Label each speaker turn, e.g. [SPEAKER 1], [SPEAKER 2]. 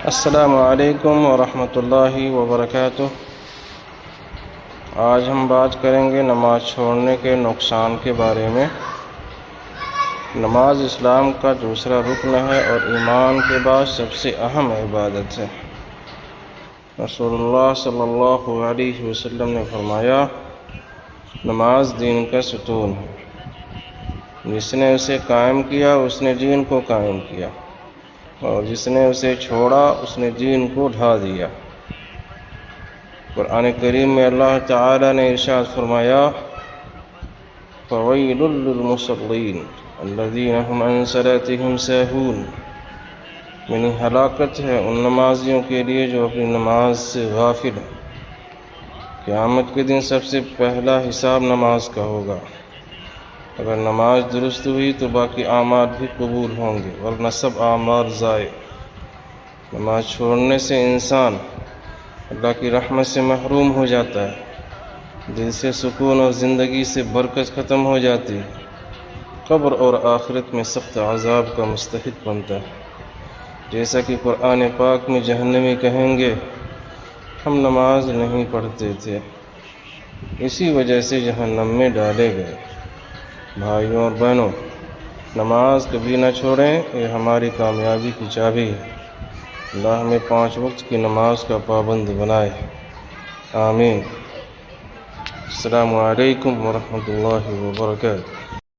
[SPEAKER 1] السلام علیکم ورحمۃ اللہ وبرکاتہ۔ آج ہم بات کریں گے نماز چھوڑنے کے نقصان کے بارے میں۔ نماز اسلام کا دوسرا رکن ہے اور ایمان کے بعد سب سے اہم عبادت ہے۔ رسول اللہ صلی اللہ علیہ وسلم نے فرمایا، نماز دین کا ستون ہے، جس نے اسے قائم کیا اس نے دین کو قائم کیا، اور جس نے اسے چھوڑا اس نے دین کو ڈھا دیا۔ قرآن کریم میں اللہ تعالی نے ارشاد فرمایا، فَوَيْلٌ لِّلْمُصَلِّينَ الَّذِينَ هُمْ عَنْ صَلَاتِهِمْ سَاهُونَ، یعنی ہلاکت ہے ان نمازیوں کے لیے جو اپنی نماز سے غافل ہیں۔ قیامت کے دن سب سے پہلا حساب نماز کا ہوگا۔ اگر نماز درست ہوئی تو باقی اعمال بھی قبول ہوں گے، ورنہ سب اعمال ضائع۔ نماز چھوڑنے سے انسان اللہ کی رحمت سے محروم ہو جاتا ہے، دل سے سکون اور زندگی سے برکت ختم ہو جاتی ہے، قبر اور آخرت میں سخت عذاب کا مستحق بنتا ہے۔ جیسا کہ قرآن پاک میں جہنمی کہیں گے، ہم نماز نہیں پڑھتے تھے، اسی وجہ سے جہنم میں ڈالے گئے۔ بھائیوں اور بہنوں، نماز کبھی نہ چھوڑیں، یہ ہماری کامیابی کی چابی ہے۔ اللہ ہمیں 5 وقت کی نماز کا پابند بنائے، آمین۔ السلام علیکم ورحمۃ اللہ وبرکاتہ۔